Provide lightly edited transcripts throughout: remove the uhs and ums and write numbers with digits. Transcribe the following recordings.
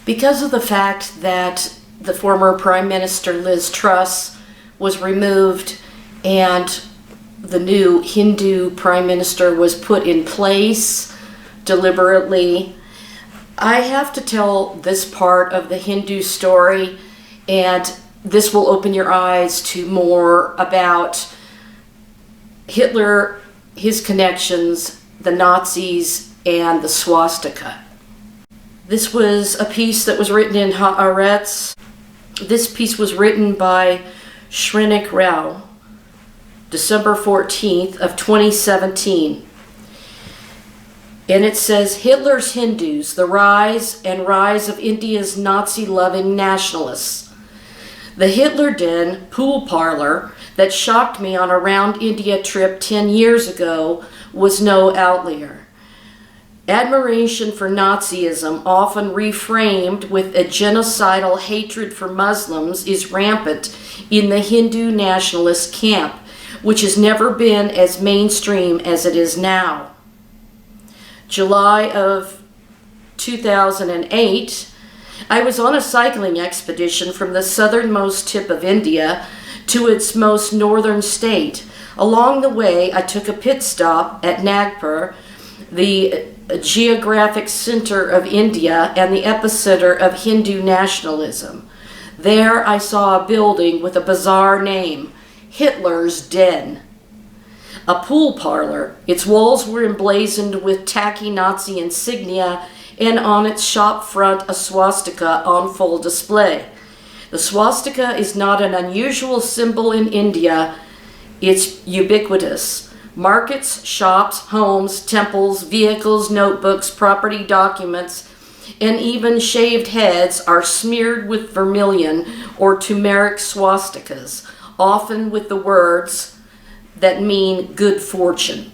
Because of the fact that the former Prime Minister Liz Truss was removed and the new Hindu Prime Minister was put in place deliberately, I have to tell this part of the Hindu story, and this will open your eyes to more about Hitler, his connections, the Nazis, and the swastika. This was a piece that was written in Haaretz. This piece was written by Shrinik Rao, December 14th of 2017. And it says, Hitler's Hindus, the rise of India's Nazi-loving nationalists. The Hitler Den pool parlor that shocked me on a round India trip 10 years ago was no outlier. Admiration for Nazism, often reframed with a genocidal hatred for Muslims, is rampant in the Hindu nationalist camp, which has never been as mainstream as it is now. July of 2008, I was on a cycling expedition from the southernmost tip of India to its most northern state. Along the way, I took a pit stop at Nagpur, the geographic center of India and the epicenter of Hindu nationalism. There I saw a building with a bizarre name, Hitler's Den. A pool parlor. Its walls were emblazoned with tacky Nazi insignia, and on its shop front a swastika on full display. The swastika is not an unusual symbol in India. It's ubiquitous. Markets, shops, homes, temples, vehicles, notebooks, property documents, and even shaved heads are smeared with vermilion or turmeric swastikas, often with the words that mean good fortune.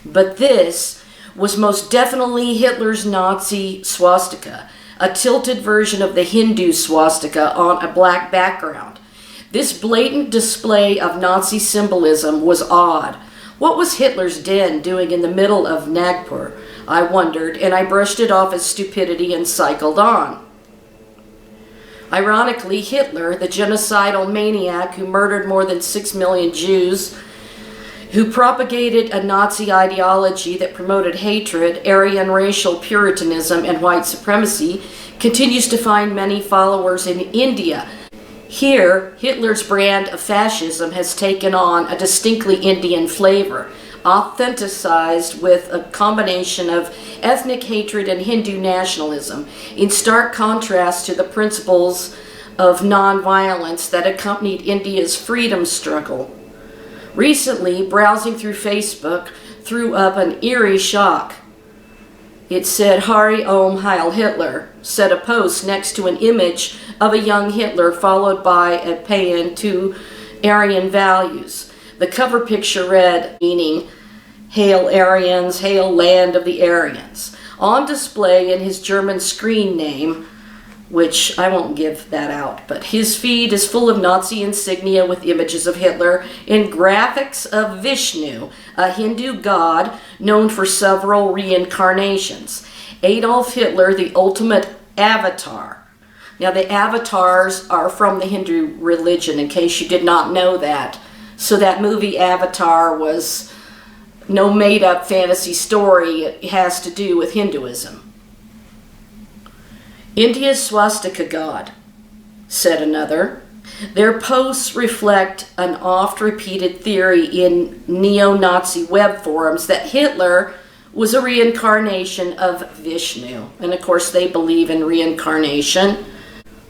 But this was most definitely Hitler's Nazi swastika, a tilted version of the Hindu swastika on a black background. This blatant display of Nazi symbolism was odd. What was Hitler's Den doing in the middle of Nagpur? I wondered, and I brushed it off as stupidity and cycled on. Ironically, Hitler, the genocidal maniac who murdered more than 6 million Jews, who propagated a Nazi ideology that promoted hatred, Aryan racial puritanism, and white supremacy, continues to find many followers in India. Here, Hitler's brand of fascism has taken on a distinctly Indian flavor, authenticized with a combination of ethnic hatred and Hindu nationalism, in stark contrast to the principles of nonviolence that accompanied India's freedom struggle. Recently, browsing through Facebook threw up an eerie shock. It said, Hari Om Heil Hitler, said a post next to an image of a young Hitler followed by a paean to Aryan values. The cover picture read, meaning, Hail Aryans, hail land of the Aryans. On display in his German screen name, which I won't give that out, but his feed is full of Nazi insignia with images of Hitler and graphics of Vishnu, a Hindu god known for several reincarnations. Adolf Hitler, the ultimate avatar. Now, the avatars are from the Hindu religion, in case you did not know that. So that movie Avatar was no made-up fantasy story. It has to do with Hinduism. India's swastika god, said another. Their posts reflect an oft-repeated theory in neo-Nazi web forums that Hitler was a reincarnation of Vishnu. And of course they believe in reincarnation.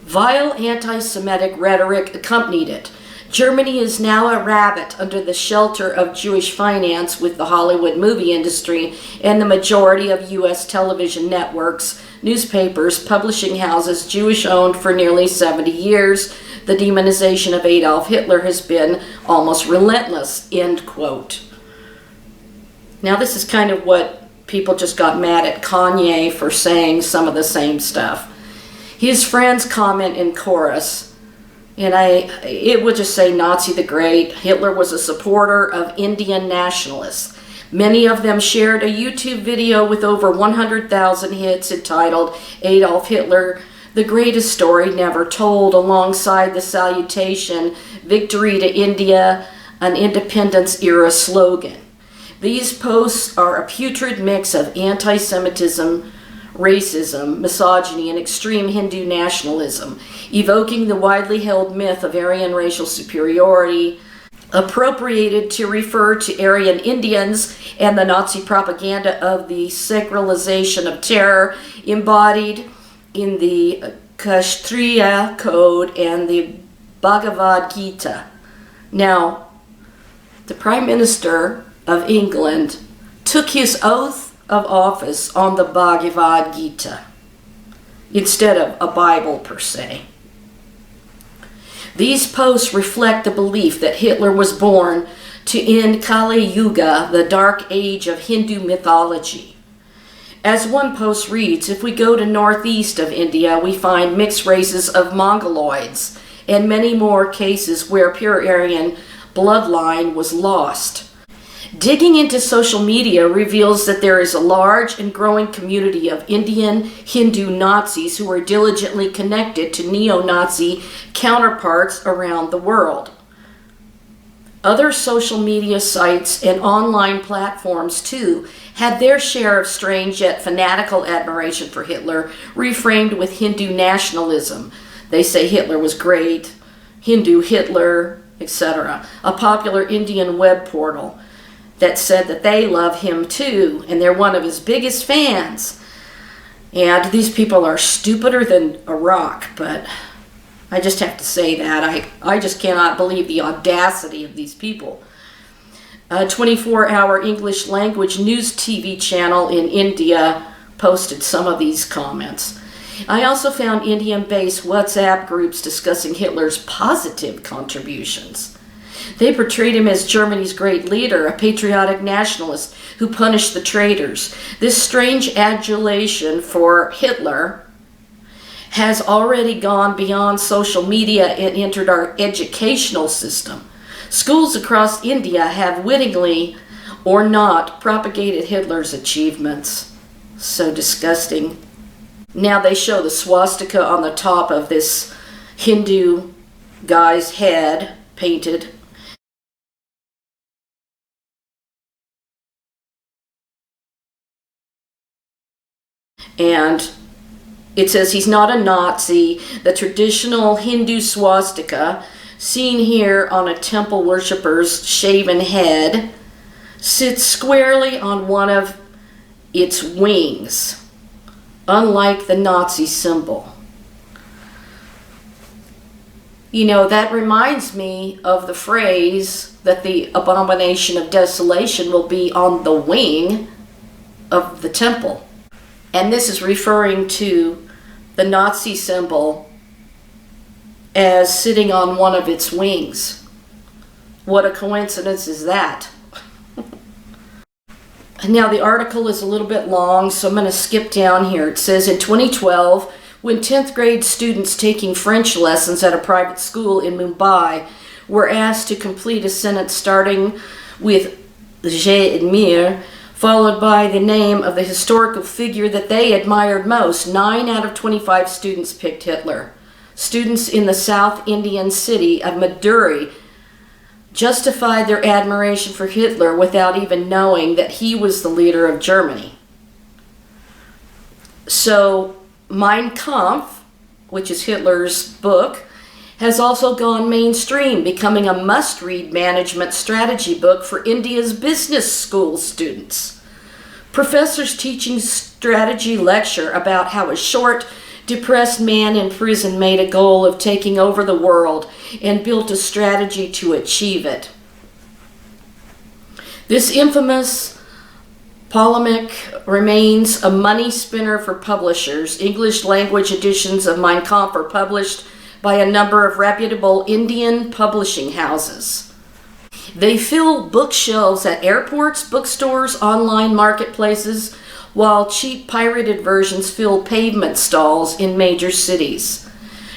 Vile anti-Semitic rhetoric accompanied it. Germany is now a rabbit under the shelter of Jewish finance with the Hollywood movie industry and the majority of U.S. television networks, newspapers, publishing houses, Jewish-owned for nearly 70 years. The demonization of Adolf Hitler has been almost relentless, end quote. Now this is kind of what people just got mad at Kanye for saying some of the same stuff. His friends comment in chorus, and it would just say Nazi the Great. Hitler was a supporter of Indian nationalists. Many of them shared a YouTube video with over 100,000 hits entitled Adolf Hitler the greatest story never told, alongside the salutation, "Victory to India, an independence-era slogan." These posts are a putrid mix of anti-Semitism, racism, misogyny, and extreme Hindu nationalism, evoking the widely held myth of Aryan racial superiority, appropriated to refer to Aryan Indians, and the Nazi propaganda of the sacralization of terror embodied in the Kshatriya Code and the Bhagavad Gita. Now, the Prime Minister of England took his oath of office on the Bhagavad Gita instead of a Bible per se. These posts reflect the belief that Hitler was born to end Kali Yuga, the dark age of Hindu mythology. As one post reads, if we go to northeast of India, we find mixed races of Mongoloids and many more cases where pure Aryan bloodline was lost. Digging into social media reveals that there is a large and growing community of Indian Hindu Nazis who are diligently connected to neo-Nazi counterparts around the world. Other social media sites and online platforms, too, had their share of strange yet fanatical admiration for Hitler, reframed with Hindu nationalism. They say Hitler was great, Hindu Hitler, etc. A popular Indian web portal that said that they love him too, and they're one of his biggest fans. And these people are stupider than a rock, but I just have to say that. I just cannot believe the audacity of these people. A 24-hour English language news TV channel in India posted some of these comments. I also found Indian-based WhatsApp groups discussing Hitler's positive contributions. They portrayed him as Germany's great leader, a patriotic nationalist who punished the traitors. This strange adulation for Hitler has already gone beyond social media and entered our educational system. Schools across India have wittingly or not propagated Hitler's achievements. So disgusting. Now they show the swastika on the top of this Hindu guy's head, painted. And it says he's not a Nazi. The traditional Hindu swastika, seen here on a temple worshipper's shaven head, sits squarely on one of its wings, unlike the Nazi symbol. You know, that reminds me of the phrase that the abomination of desolation will be on the wing of the temple. And this is referring to the Nazi symbol as sitting on one of its wings. What a coincidence is that? Now the article is a little bit long, so I'm going to skip down here. It says, in 2012, when 10th grade students taking French lessons at a private school in Mumbai were asked to complete a sentence starting with j'admire, followed by the name of the historical figure that they admired most, 9 out of 25 students picked Hitler. Students in the South Indian city of Madurai justified their admiration for Hitler without even knowing that he was the leader of Germany. So, Mein Kampf, which is Hitler's book, has also gone mainstream, becoming a must-read management strategy book for India's business school students. Professors teaching strategy lecture about how a short, depressed man in prison made a goal of taking over the world and built a strategy to achieve it. This infamous polemic remains a money spinner for publishers. English language editions of Mein Kampf are published by a number of reputable Indian publishing houses. They fill bookshelves at airports, bookstores, online marketplaces, while cheap pirated versions fill pavement stalls in major cities.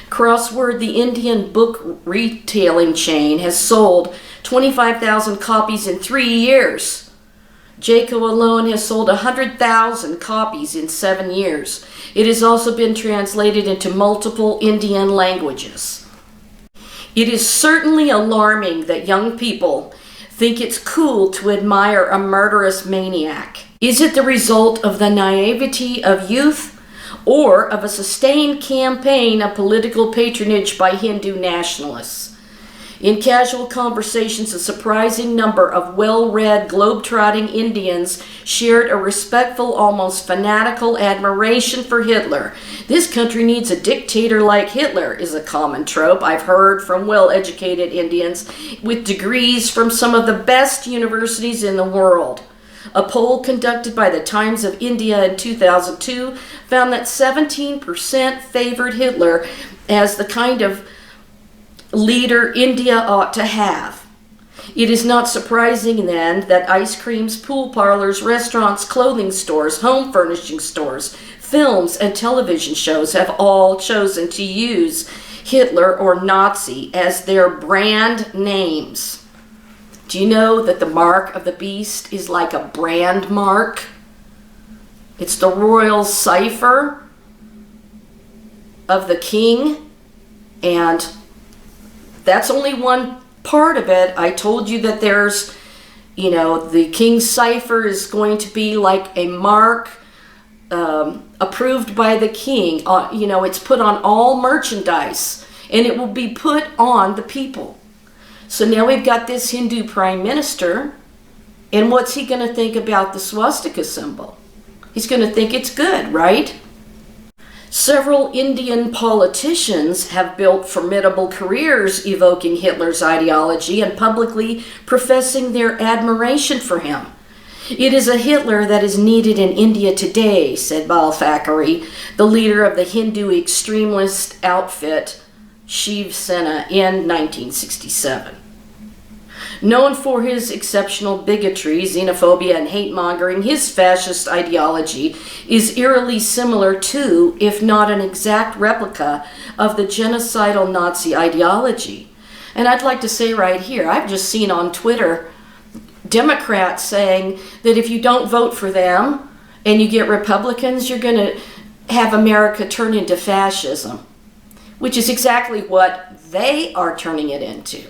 Crossword, the Indian book retailing chain, has sold 25,000 copies in 3 years. Jaco alone has sold 100,000 copies in 7 years. It has also been translated into multiple Indian languages. It is certainly alarming that young people think it's cool to admire a murderous maniac. Is it the result of the naivety of youth or of a sustained campaign of political patronage by Hindu nationalists? In casual conversations, a surprising number of well-read, globe-trotting Indians shared a respectful, almost fanatical admiration for Hitler. This country needs a dictator like Hitler is a common trope I've heard from well-educated Indians with degrees from some of the best universities in the world. A poll conducted by the Times of India in 2002 found that 17% favored Hitler as the kind of leader India ought to have. It is not surprising then that ice creams, pool parlors, restaurants, clothing stores, home furnishing stores, films, and television shows have all chosen to use Hitler or Nazi as their brand names. Do you know that the mark of the beast is like a brand mark? It's the royal cipher of the king, and that's only one part of it. I told you that there's, the king's cipher is going to be like a mark approved by the king. It's put on all merchandise, and it will be put on the people. So now we've got this Hindu prime minister, and what's he going to think about the swastika symbol? He's going to think it's good, right? Several Indian politicians have built formidable careers evoking Hitler's ideology and publicly professing their admiration for him. It is a Hitler that is needed in India today, said Bal Thackeray, the leader of the Hindu extremist outfit Shiv Sena in 1967. Known for his exceptional bigotry, xenophobia, and hate-mongering, his fascist ideology is eerily similar to, if not an exact replica, of the genocidal Nazi ideology. And I'd like to say right here, I've just seen on Twitter Democrats saying that if you don't vote for them and you get Republicans, you're going to have America turn into fascism, which is exactly what they are turning it into.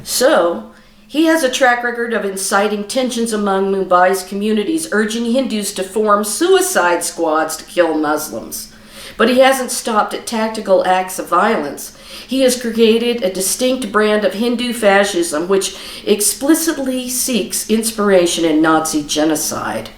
So, he has a track record of inciting tensions among Mumbai's communities, urging Hindus to form suicide squads to kill Muslims. But he hasn't stopped at tactical acts of violence. He has created a distinct brand of Hindu fascism which explicitly seeks inspiration in Nazi genocide.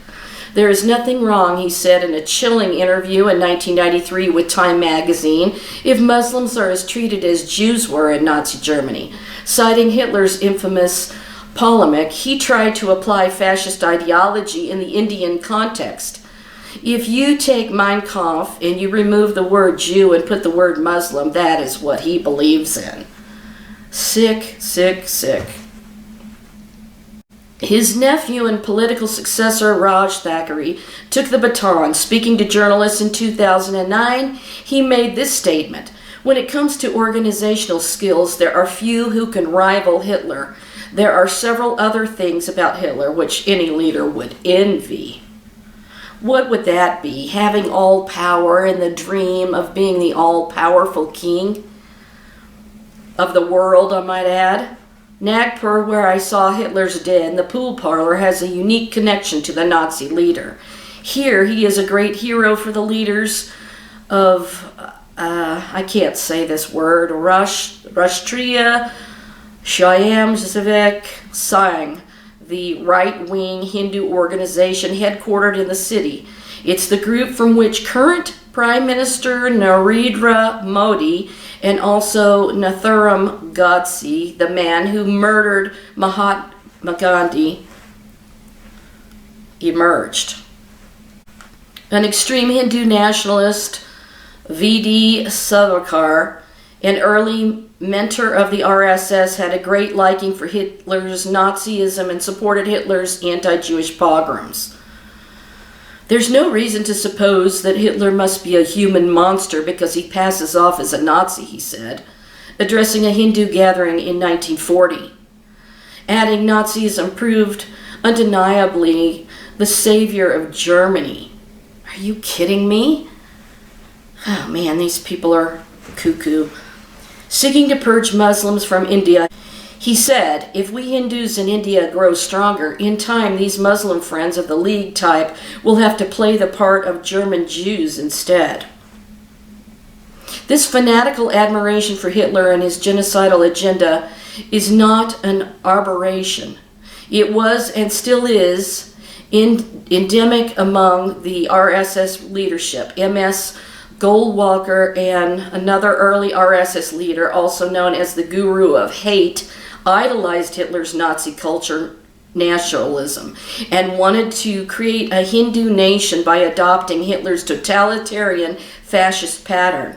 There is nothing wrong, he said in a chilling interview in 1993 with Time magazine, if Muslims are as treated as Jews were in Nazi Germany. Citing Hitler's infamous polemic, he tried to apply fascist ideology in the Indian context. If you take Mein Kampf and you remove the word Jew and put the word Muslim, that is what he believes in. Sick, sick, sick. His nephew and political successor, Raj Thackeray, took the baton. Speaking to journalists in 2009, he made this statement: "When it comes to organizational skills, there are few who can rival Hitler. There are several other things about Hitler which any leader would envy." What would that be? Having all power and the dream of being the all-powerful king of the world, I might add. Nagpur, where I saw Hitler's den, the pool parlor, has a unique connection to the Nazi leader. Here, he is a great hero for the leaders of, I can't say this word, Rashtriya Swayamsevak Sangh, the right-wing Hindu organization headquartered in the city. It's the group from which current Prime Minister Narendra Modi and also Nathuram Godse, the man who murdered Mahatma Gandhi, emerged. An extreme Hindu nationalist, V.D. Savarkar, an early mentor of the RSS, had a great liking for Hitler's Nazism and supported Hitler's anti-Jewish pogroms. There's no reason to suppose that Hitler must be a human monster because he passes off as a Nazi, he said, addressing a Hindu gathering in 1940. adding Nazism proved undeniably the savior of Germany. Are you kidding me? Oh man, these people are cuckoo. Seeking to purge Muslims from India, he said, if we Hindus in India grow stronger, in time these Muslim friends of the League type will have to play the part of German Jews instead. This fanatical admiration for Hitler and his genocidal agenda is not an aberration. It was and still is endemic among the RSS leadership. MS Goldwalker and another early RSS leader, also known as the Guru of Hate, idolized Hitler's Nazi culture nationalism and wanted to create a Hindu nation by adopting Hitler's totalitarian fascist pattern.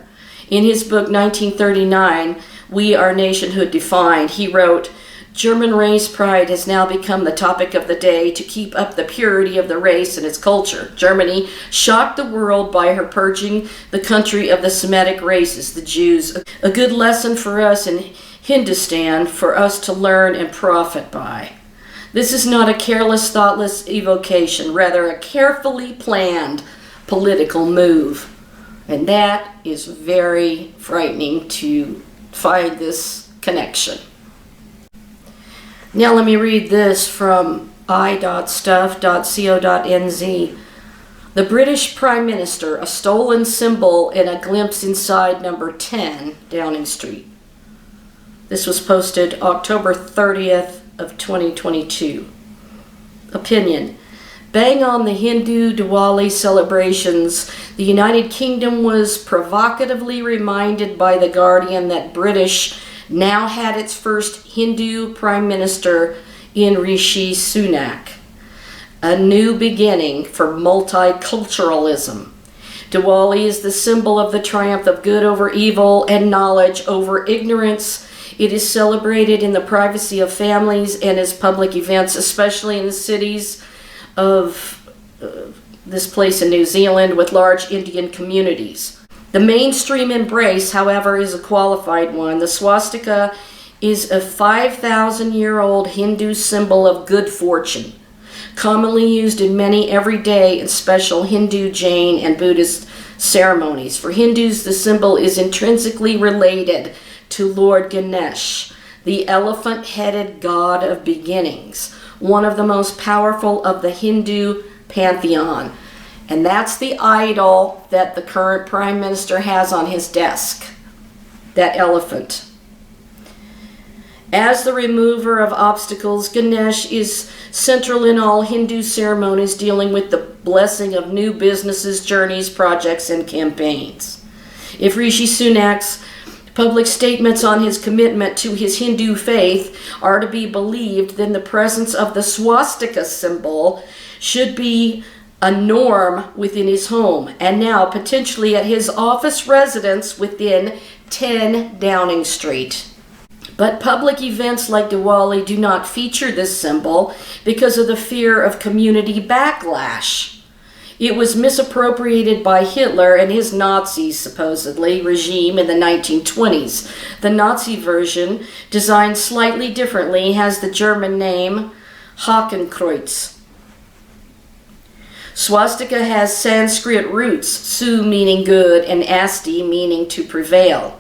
In his book 1939, We Are Nationhood Defined, he wrote, German race pride has now become the topic of the day to keep up the purity of the race and its culture. Germany shocked the world by her purging the country of the Semitic races, the Jews. A good lesson for us in Hindustan for us to learn and profit by. This is not a careless, thoughtless evocation, rather a carefully planned political move. And that is very frightening to find this connection. Now let me read this from i.stuff.co.nz. The British Prime Minister, a stolen symbol and a glimpse inside number 10 Downing Street. This was posted October 30th of 2022. Opinion. Bang on the Hindu Diwali celebrations, the United Kingdom was provocatively reminded by The Guardian that British now had its first Hindu Prime Minister in Rishi Sunak. A new beginning for multiculturalism. Diwali is the symbol of the triumph of good over evil and knowledge over ignorance. It is celebrated in the privacy of families and as public events, especially in the cities of this place in New Zealand with large Indian communities. The mainstream embrace, however, is a qualified one. The swastika is a 5,000-year-old Hindu symbol of good fortune, commonly used in many everyday and special Hindu, Jain, and Buddhist ceremonies. For Hindus, the symbol is intrinsically related to Lord Ganesh, the elephant-headed god of beginnings, one of the most powerful of the Hindu pantheon. And that's the idol that the current Prime Minister has on his desk, that elephant. As the remover of obstacles, Ganesh is central in all Hindu ceremonies dealing with the blessing of new businesses, journeys, projects, and campaigns. If Rishi Sunak's public statements on his commitment to his Hindu faith are to be believed, then the presence of the swastika symbol should be a norm within his home, and now potentially at his office residence within 10 Downing Street. But public events like Diwali do not feature this symbol because of the fear of community backlash. It was misappropriated by Hitler and his Nazi, supposedly, regime in the 1920s. The Nazi version, designed slightly differently, has the German name Hakenkreuz. Swastika has Sanskrit roots, su meaning good and asti meaning to prevail.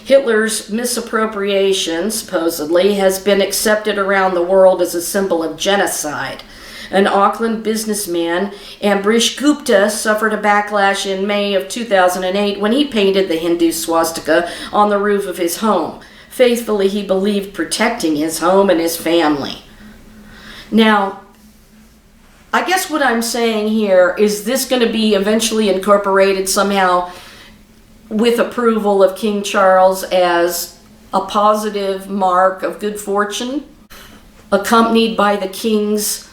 Hitler's misappropriation, supposedly, has been accepted around the world as a symbol of genocide. An Auckland businessman, Ambrish Gupta, suffered a backlash in May of 2008 when he painted the Hindu swastika on the roof of his home. Faithfully, he believed protecting his home and his family. Now, I guess what I'm saying here is this going to be eventually incorporated somehow with approval of King Charles as a positive mark of good fortune, accompanied by the King's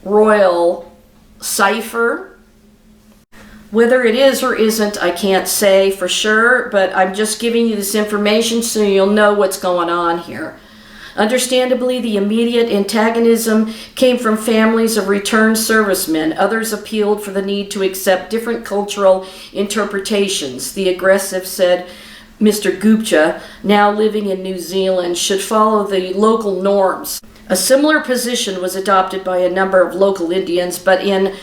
royal cipher. Whether it is or isn't, I can't say for sure, but I'm just giving you this information so you'll know what's going on here. Understandably, the immediate antagonism came from families of returned servicemen. Others appealed for the need to accept different cultural interpretations. The aggressive said Mr. Gupta, now living in New Zealand, should follow the local norms. A similar position was adopted by a number of local Indians, but in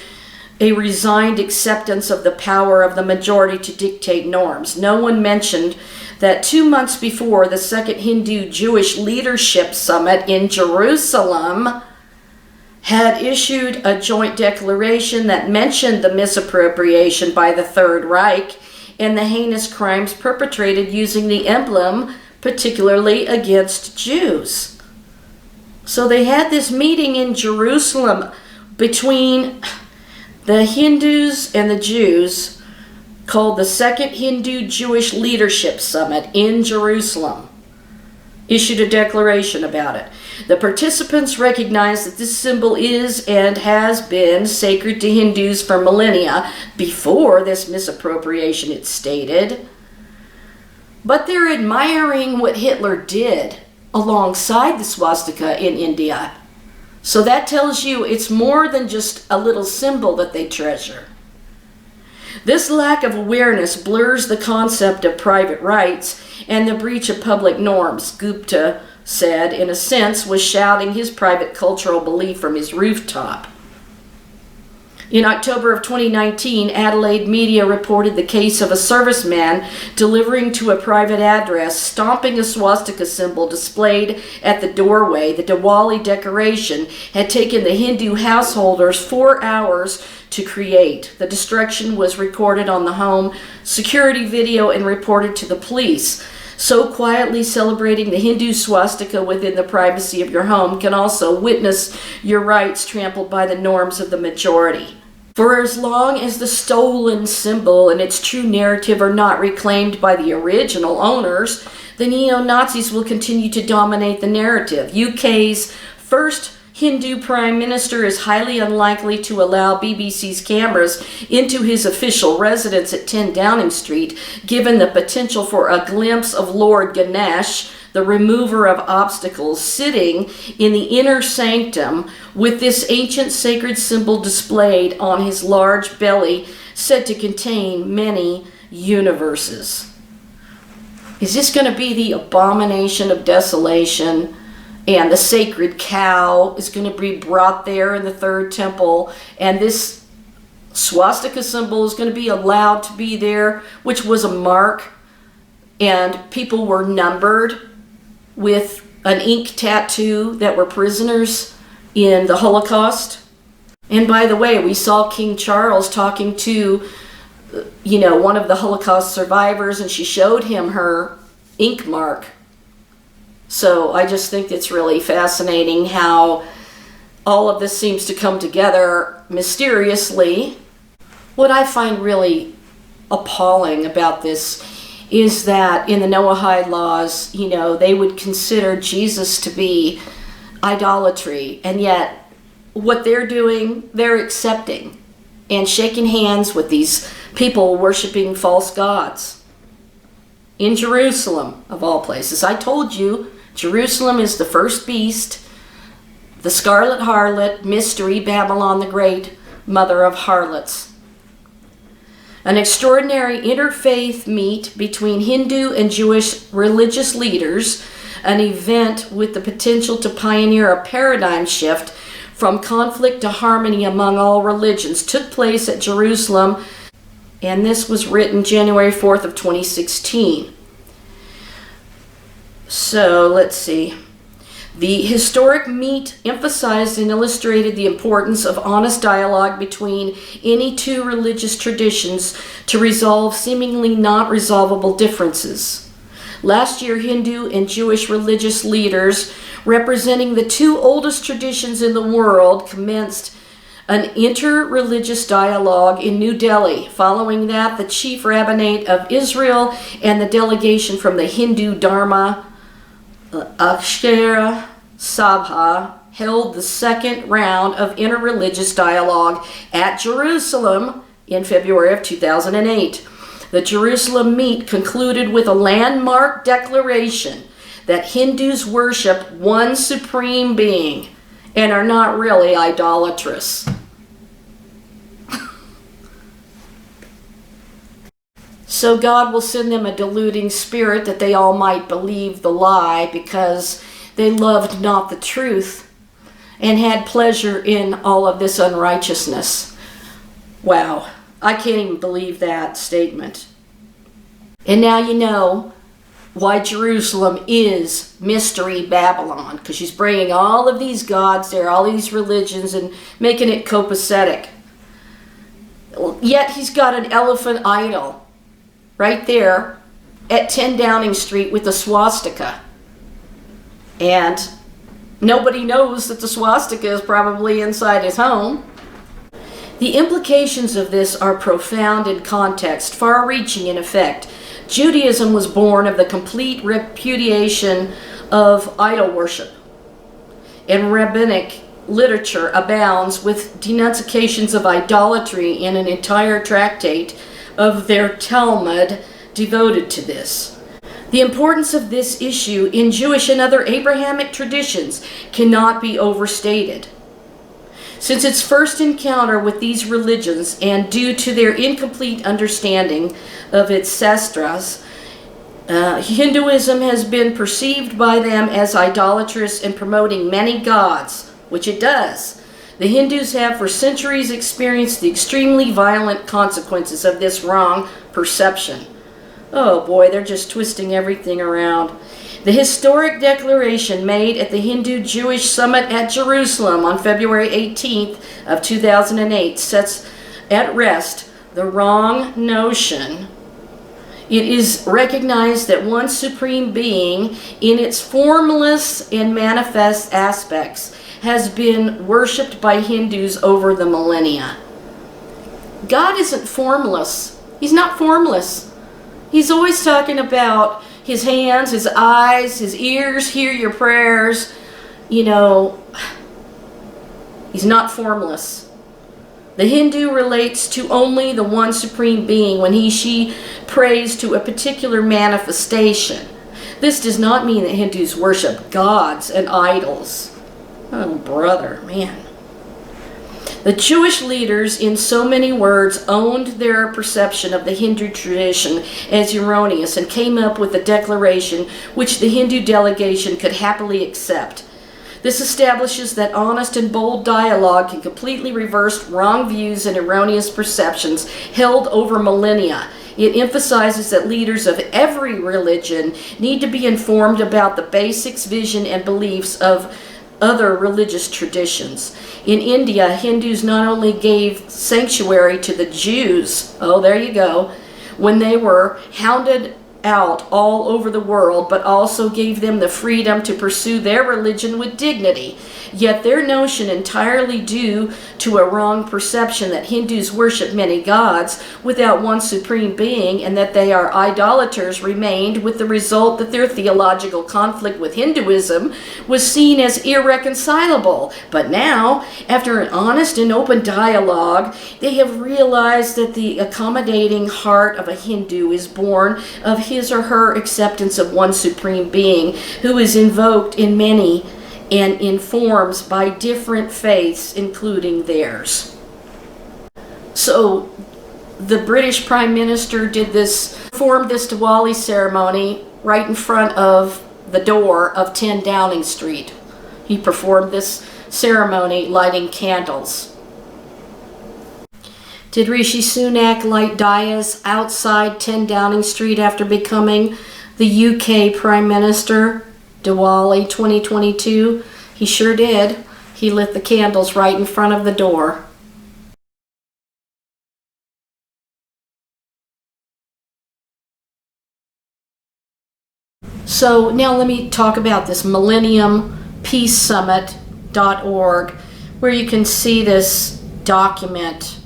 a resigned acceptance of the power of the majority to dictate norms. No one mentioned that 2 months before, the Second Hindu-Jewish Leadership Summit in Jerusalem had issued a joint declaration that mentioned the misappropriation by the Third Reich and the heinous crimes perpetrated using the emblem, particularly against Jews. So they had this meeting in Jerusalem between the Hindus and the Jews called the Second Hindu-Jewish Leadership Summit in Jerusalem. Issued a declaration about it. The participants recognized that this symbol is and has been sacred to Hindus for millennia before this misappropriation, it stated. But they're admiring what Hitler did alongside the swastika in India. So that tells you it's more than just a little symbol that they treasure. This lack of awareness blurs the concept of private rights and the breach of public norms. Gupta said, in a sense, was shouting his private cultural belief from his rooftop. In October of 2019, Adelaide media reported the case of a serviceman delivering to a private address, stomping a swastika symbol displayed at the doorway. The Diwali decoration had taken the Hindu householders 4 hours to create. The destruction was recorded on the home security video and reported to the police. So quietly celebrating the Hindu swastika within the privacy of your home can also witness your rights trampled by the norms of the majority. For as long as the stolen symbol and its true narrative are not reclaimed by the original owners, the neo-Nazis will continue to dominate the narrative. UK's first Hindu Prime Minister is highly unlikely to allow BBC's cameras into his official residence at 10 Downing Street, given the potential for a glimpse of Lord Ganesh, the remover of obstacles, sitting in the inner sanctum with this ancient sacred symbol displayed on his large belly, said to contain many universes. Is this going to be the abomination of desolation? And the sacred cow is going to be brought there in the third temple, and this swastika symbol is going to be allowed to be there, which was a mark, and people were numbered with an ink tattoo that were prisoners in the Holocaust. And by the way, we saw King Charles talking to, one of the Holocaust survivors, and she showed him her ink mark. So I just think it's really fascinating how all of this seems to come together mysteriously. What I find really appalling about this is that in the Noahide laws, they would consider Jesus to be idolatry, and yet what they're doing, they're accepting and shaking hands with these people worshiping false gods. In Jerusalem, of all places. I told you, Jerusalem is the first beast, the scarlet harlot, mystery, Babylon the Great, mother of harlots. An extraordinary interfaith meet between Hindu and Jewish religious leaders, an event with the potential to pioneer a paradigm shift from conflict to harmony among all religions, took place at Jerusalem, and this was written January 4th of 2016. So let's see. The historic meet emphasized and illustrated the importance of honest dialogue between any two religious traditions to resolve seemingly not resolvable differences. Last year, Hindu and Jewish religious leaders representing the two oldest traditions in the world commenced an inter-religious dialogue in New Delhi. Following that, the chief rabbinate of Israel and the delegation from the Hindu Dharma Akshara Sabha held the second round of interreligious dialogue at Jerusalem in February of 2008. The Jerusalem meet concluded with a landmark declaration that Hindus worship one supreme being and are not really idolatrous. So God will send them a deluding spirit that they all might believe the lie, because they loved not the truth and had pleasure in all of this unrighteousness. Wow, I can't even believe that statement. And now you know why Jerusalem is Mystery Babylon, because she's bringing all of these gods there, all these religions, and making it copacetic. Yet he's got an elephant idol right there at 10 Downing Street with the swastika. And nobody knows that the swastika is probably inside his home. The implications of this are profound in context, far-reaching in effect. Judaism was born of the complete repudiation of idol worship, and rabbinic literature abounds with denunciations of idolatry in an entire tractate of their Talmud devoted to this. The importance of this issue in Jewish and other Abrahamic traditions cannot be overstated. Since its first encounter with these religions, and due to their incomplete understanding of its sastras, Hinduism has been perceived by them as idolatrous and promoting many gods, which it does. The Hindus have for centuries experienced the extremely violent consequences of this wrong perception. Oh boy, they're just twisting everything around. The historic declaration made at the Hindu-Jewish Summit at Jerusalem on February 18th of 2008 sets at rest the wrong notion. It is recognized that one supreme being, in its formless and manifest aspects, has been worshipped by Hindus over the millennia. God isn't formless. He's not formless. He's always talking about his hands, his eyes, his ears hear your prayers. You know, he's not formless. The Hindu relates to only the one supreme being when she prays to a particular manifestation. This does not mean that Hindus worship gods and idols. Oh, brother, man. The Jewish leaders, in so many words, owned their perception of the Hindu tradition as erroneous and came up with a declaration which the Hindu delegation could happily accept. This establishes that honest and bold dialogue can completely reverse wrong views and erroneous perceptions held over millennia. It emphasizes that leaders of every religion need to be informed about the basics, vision, and beliefs of other religious traditions. In India, Hindus not only gave sanctuary to the Jews, oh, there you go, when they were hounded out all over the world, but also gave them the freedom to pursue their religion with dignity. Yet their notion, entirely due to a wrong perception that Hindus worship many gods without one supreme being and that they are idolaters, remained, with the result that their theological conflict with Hinduism was seen as irreconcilable. But now, after an honest and open dialogue, they have realized that the accommodating heart of a Hindu is born of his or her acceptance of one supreme being who is invoked in many and in forms by different faiths, including theirs. So the British Prime Minister performed this Diwali ceremony right in front of the door of 10 Downing Street. He performed this ceremony lighting candles. Did Rishi Sunak light diyas outside 10 Downing Street after becoming the UK Prime Minister? Diwali 2022? He sure did. He lit the candles right in front of the door. So now let me talk about this millenniumpeacesummit.org, where you can see this document.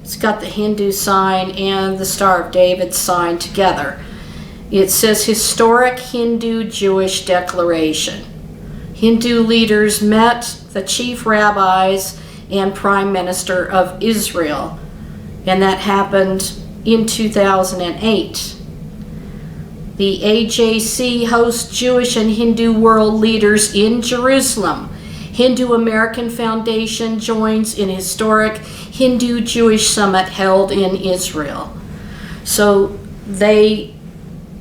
It's got the Hindu sign and the Star of David sign together. It says Historic Hindu-Jewish Declaration. Hindu leaders met the chief rabbis and Prime Minister of Israel, and that happened in 2008. The AJC hosts Jewish and Hindu world leaders in Jerusalem. Hindu American Foundation joins in historic Hindu-Jewish summit held in Israel. So they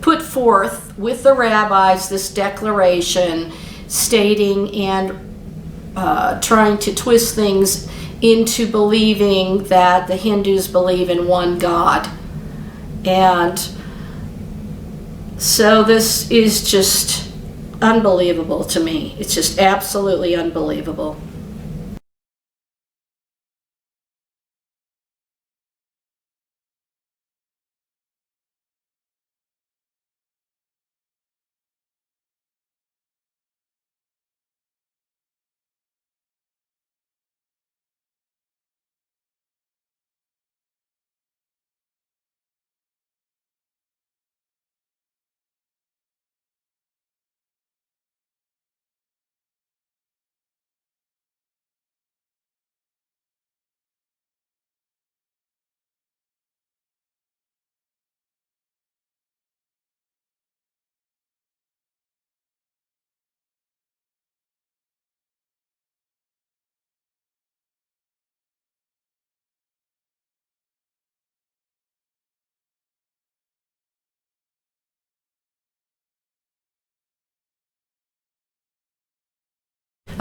put forth with the rabbis this declaration stating and trying to twist things into believing that the Hindus believe in one God. And so this is just unbelievable to me. It's just absolutely unbelievable.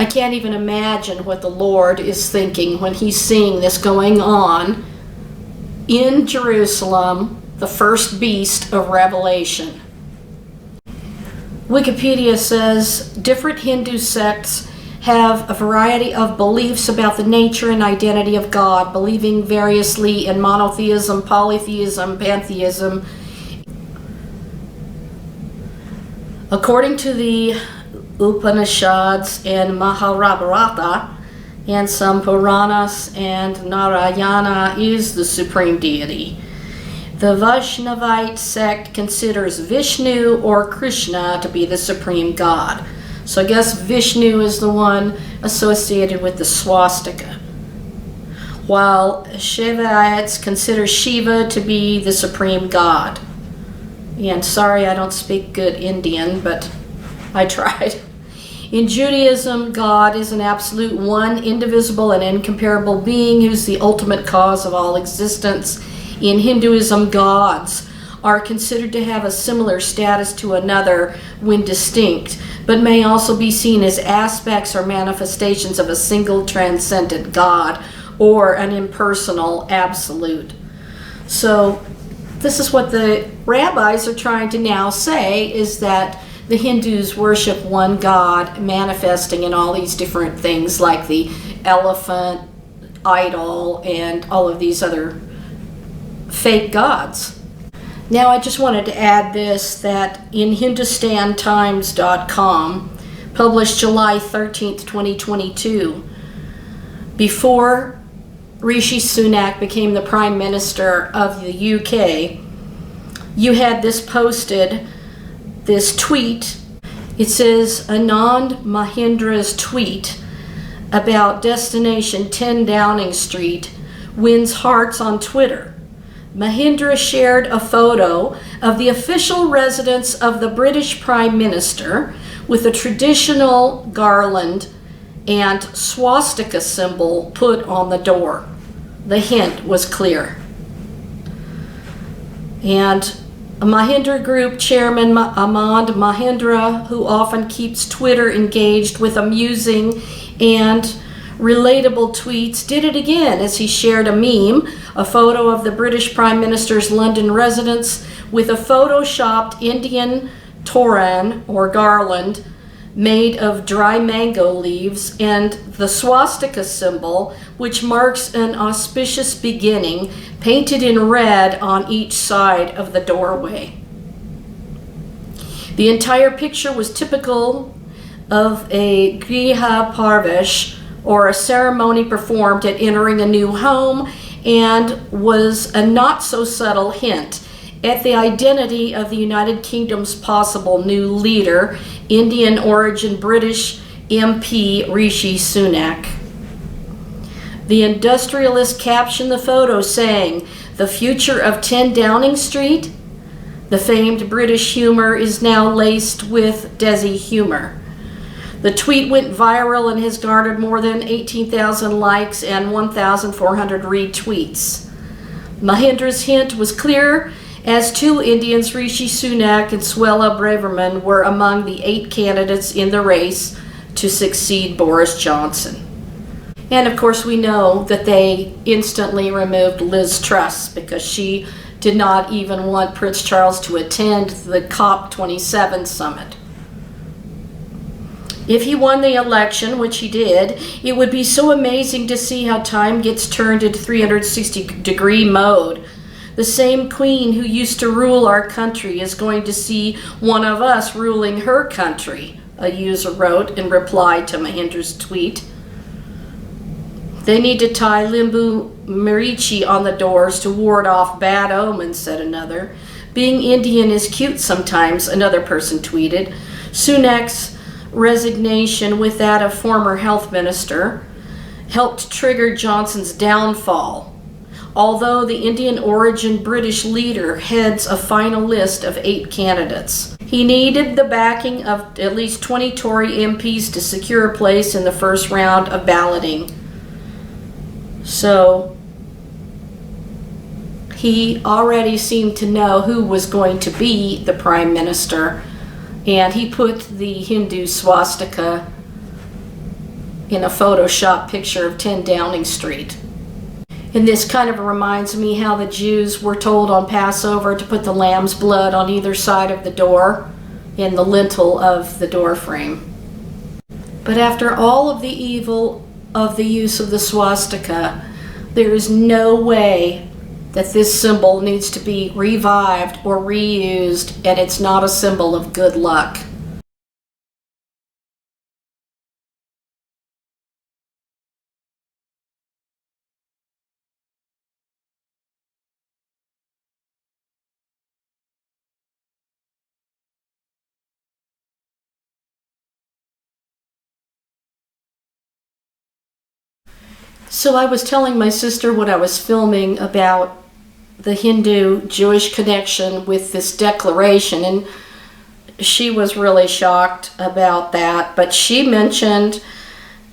I can't even imagine what the Lord is thinking when he's seeing this going on in Jerusalem, the first beast of Revelation. Wikipedia says different Hindu sects have a variety of beliefs about the nature and identity of God, believing variously in monotheism, polytheism, pantheism. According to the Upanishads and Mahabharata and some Puranas, and Narayana is the supreme deity. The Vaishnavite sect considers Vishnu or Krishna to be the supreme god. So I guess Vishnu is the one associated with the swastika, while Shaivites consider Shiva to be the supreme god. And sorry, I don't speak good Indian, but I tried. In Judaism, God is an absolute one, indivisible, and incomparable being who's the ultimate cause of all existence. In Hinduism, gods are considered to have a similar status to another when distinct, but may also be seen as aspects or manifestations of a single transcendent God or an impersonal absolute. So this is what the rabbis are trying to now say, is that the Hindus worship one God manifesting in all these different things like the elephant idol and all of these other fake gods. Now I just wanted to add this, that in HindustanTimes.com, published July 13th, 2022, before Rishi Sunak became the Prime Minister of the UK, you had this posted, this tweet. It says Anand Mahindra's tweet about Destination 10 Downing Street wins hearts on Twitter. Mahindra shared a photo of the official residence of the British Prime Minister with a traditional garland and swastika symbol put on the door. The hint was clear. And Mahindra Group Chairman Anand Mahindra, who often keeps Twitter engaged with amusing and relatable tweets, did it again as he shared a meme, a photo of the British Prime Minister's London residence with a photoshopped Indian toran or garland made of dry mango leaves and the swastika symbol, which marks an auspicious beginning, painted in red on each side of the doorway. The entire picture was typical of a Griha Parvesh, or a ceremony performed at entering a new home, and was a not so subtle hint at the identity of the United Kingdom's possible new leader, Indian origin British MP Rishi Sunak. The industrialist captioned the photo saying, "The future of 10 Downing Street? The famed British humor is now laced with Desi humor." The tweet went viral and has garnered more than 18,000 likes and 1,400 retweets. Mahindra's hint was clear as 2 Indians, Rishi Sunak and Swela Braverman, were among the 8 candidates in the race to succeed Boris Johnson. And of course we know that they instantly removed Liz Truss because she did not even want Prince Charles to attend the COP27 summit. If he won the election, which he did, it would be so amazing to see how time gets turned into 360-degree mode. The same queen who used to rule our country is going to see one of us ruling her country, a user wrote in reply to Mahindra's tweet. They need to tie limbu mirichi on the doors to ward off bad omens, said another. Being Indian is cute sometimes, another person tweeted. Sunak's resignation with that of former health minister helped trigger Johnson's downfall. Although the Indian origin British leader heads a final list of 8 candidates. He needed the backing of at least 20 Tory MPs to secure a place in the first round of balloting. So he already seemed to know who was going to be the prime minister, and he put the Hindu swastika in a Photoshop picture of 10 Downing Street. And this kind of reminds me how the Jews were told on Passover to put the lamb's blood on either side of the door in the lintel of the door frame. But after all of the evil of the use of the swastika, there is no way that this symbol needs to be revived or reused, and it's not a symbol of good luck. So I was telling my sister what I was filming about the Hindu-Jewish connection with this declaration, and she was really shocked about that. But she mentioned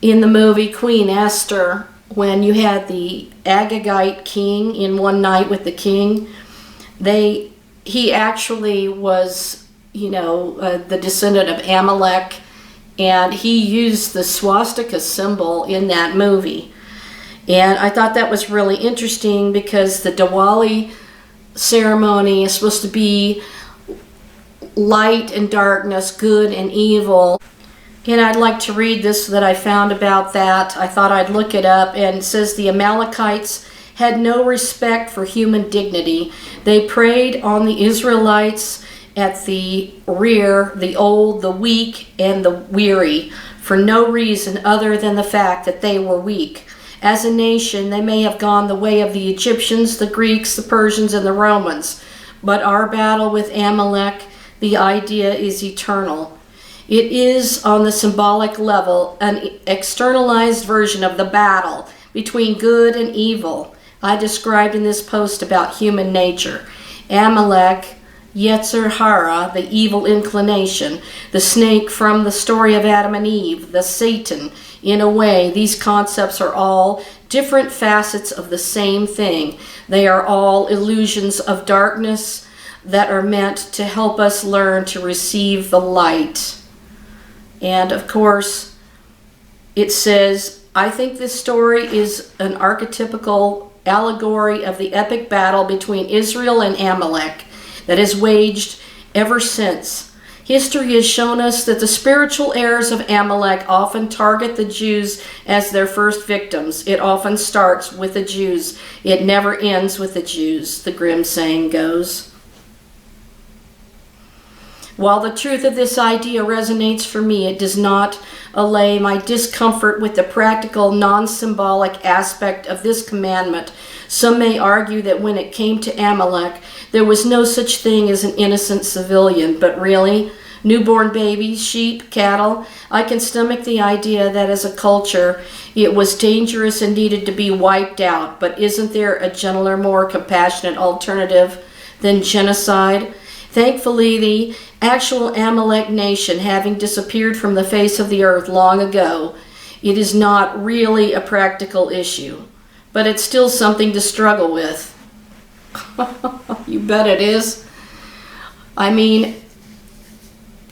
in the movie Queen Esther, when you had the Agagite king in One Night with the King, he actually was, the descendant of Amalek, and he used the swastika symbol in that movie. And I thought that was really interesting because the DIWALI ceremony is supposed to be light and darkness, good and evil. And I'd like to read this that I found about that. I thought I'd look it up, and it says the Amalekites had no respect for human dignity. They preyed on the Israelites at the rear, the old, the weak, and the weary, for no reason other than the fact that they were weak. As a nation, they may have gone the way of the Egyptians, the Greeks, the Persians, and the Romans. But our battle with Amalek, the idea is eternal. It is, on the symbolic level, an externalized version of the battle between good and evil I described in this post about human nature. Amalek, Yetzer Hara, the evil inclination, the snake from the story of Adam and Eve, the Satan. In a way, these concepts are all different facets of the same thing. They are all illusions of darkness that are meant to help us learn to receive the light. And of course, it says, I think this story is an archetypical allegory of the epic battle between Israel and Amalek that has waged ever since. History has shown us that the spiritual heirs of Amalek often target the Jews as their first victims. It often starts with the Jews. It never ends with the Jews, the grim saying goes. While the truth of this idea resonates for me, it does not allay my discomfort with the practical, non-symbolic aspect of this commandment. Some may argue that when it came to Amalek, there was no such thing as an innocent civilian, but really, newborn babies, sheep, cattle, I can stomach the idea that as a culture, it was dangerous and needed to be wiped out, but isn't there a gentler, more compassionate alternative than genocide? Thankfully, the actual Amalek nation having disappeared from the face of the earth long ago, it is not really a practical issue, but it's still something to struggle with. You bet it is. I mean,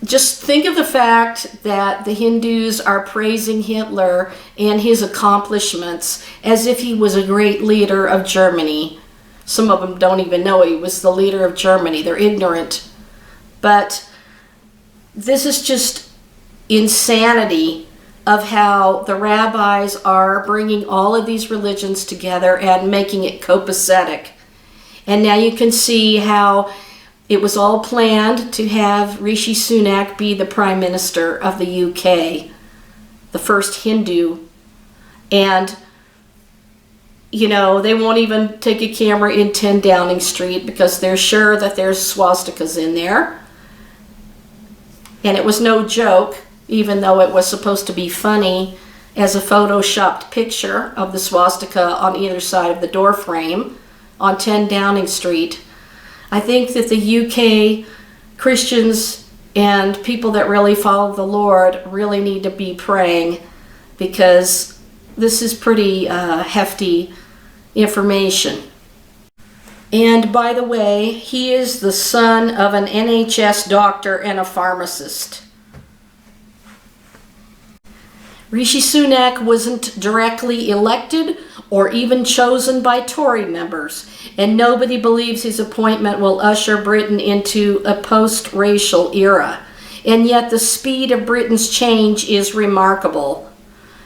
just think of the fact that the Hindus are praising Hitler and his accomplishments as if he was a great leader of Germany. Some of them don't even know he was the leader of Germany. They're ignorant. But this is just insanity of how the rabbis are bringing all of these religions together and making it copacetic. And now you can see how it was all planned to have Rishi Sunak be the Prime Minister of the UK, the first Hindu. And, you know, they won't even take a camera in 10 Downing Street because they're sure that there's swastikas in there. And it was no joke, even though it was supposed to be funny, as a photoshopped picture of the swastika on either side of the door frame on 10 Downing Street. I think that the UK Christians and people that really follow the Lord really need to be praying, because this is pretty hefty information. And by the way, he is the son of an NHS doctor and a pharmacist. Rishi Sunak wasn't directly elected or even chosen by Tory members, and nobody believes his appointment will usher Britain into a post-racial era. And yet the speed of Britain's change is remarkable,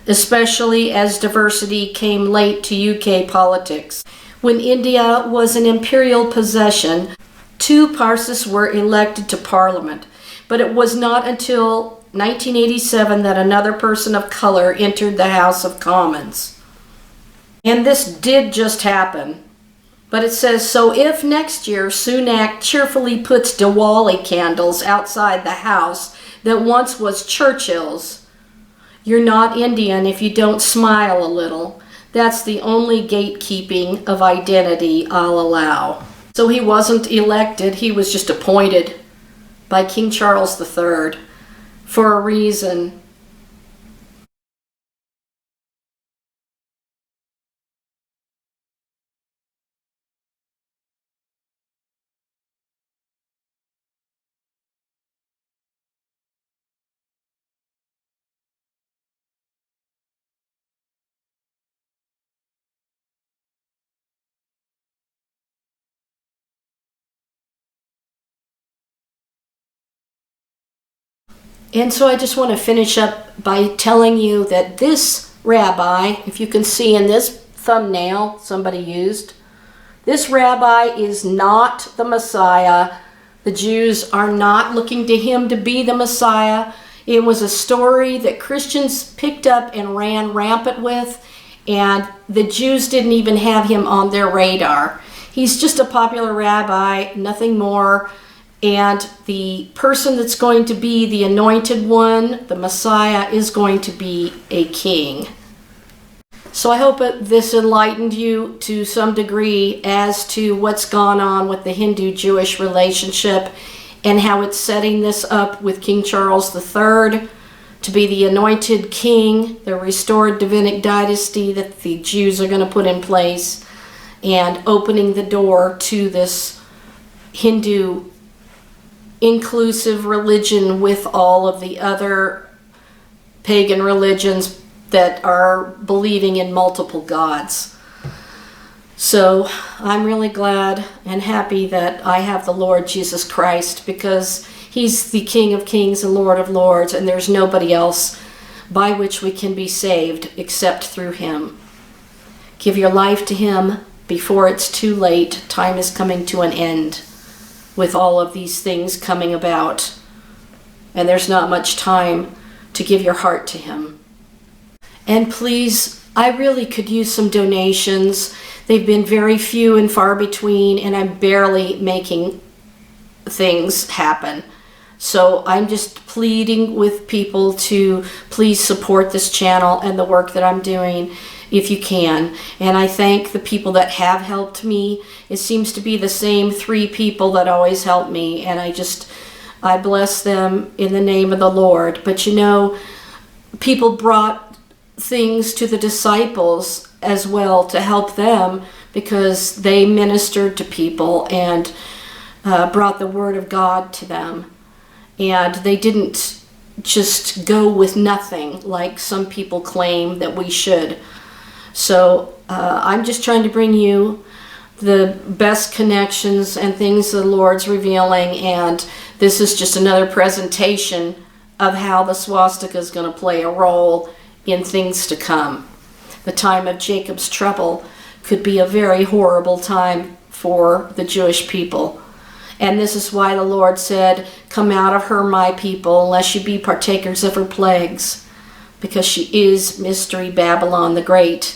especially as diversity came late to UK politics. When India was an imperial possession, 2 Parsis were elected to Parliament, but it was not until 1987 that another person of color entered the House of Commons. And this did just happen. But it says, so if next year Sunak cheerfully puts Diwali candles outside the house that once was Churchill's, you're not Indian if you don't smile a little. That's the only gatekeeping of identity I'll allow. So he wasn't elected, he was just appointed by King Charles III for a reason. And so I just want to finish up by telling you that this rabbi, if you can see in this thumbnail somebody used, this rabbi is not the Messiah. The Jews are not looking to him to be the Messiah. It was a story that Christians picked up and ran rampant with, and the Jews didn't even have him on their radar. He's just a popular rabbi, nothing more. And the person that's going to be the anointed one, the Messiah, is going to be a king. So I hope this enlightened you to some degree as to what's gone on with the Hindu-Jewish relationship and how it's setting this up with King Charles III to be the anointed king, the restored Davidic dynasty that the Jews are going to put in place, and opening the door to this Hindu inclusive religion with all of the other pagan religions that are believing in multiple gods. So I'm really glad and happy that I have the Lord Jesus Christ, because he's the King of Kings and Lord of Lords, and there's nobody else by which we can be saved except through him. Give your life to him before it's too late. Time is coming to an end with all of these things coming about, and there's not much time to give your heart to him. And please, I really could use some donations. They've been very few and far between, and I'm barely making things happen. So I'm just pleading with people to please support this channel and the work that I'm doing if you can. And I thank the people that have helped me. It seems to be the same 3 people that always help me, and I bless them in the name of the Lord. But you know, people brought things to the disciples as well to help them, because they ministered to people and brought the word of God to them. And they didn't just go with nothing like some people claim that we should. So I'm just trying to bring you the best connections and things the Lord's revealing, and this is just another presentation of how the swastika is going to play a role in things to come. The time of Jacob's trouble could be a very horrible time for the Jewish people. And this is why the Lord said, "Come out of her, my people, unless you be partakers of her plagues," because she is Mystery Babylon the Great.